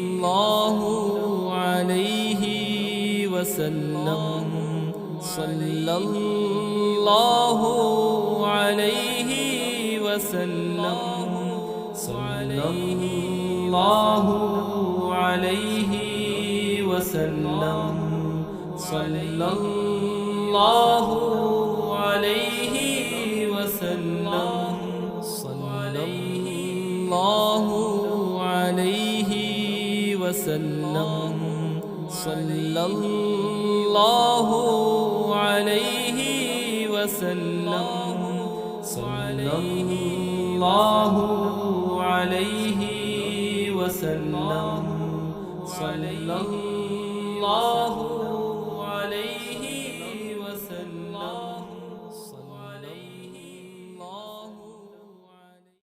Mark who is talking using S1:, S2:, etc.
S1: सल्लल्लाहु अलैहि वसल्लम, सल्लल्लाहु अलैहि वसल्लम, सल्लल्लाहु अलैहि वसल्लम, सल्लल्लाहु अलैहि वसल्लम, सल्लल्लाहु अलैहि वसल्लम, सल्लल्लाहु अलैहि वसल्लम, सल्लल्लाहु अलैहि वसल्लम, सल्लल्लाहु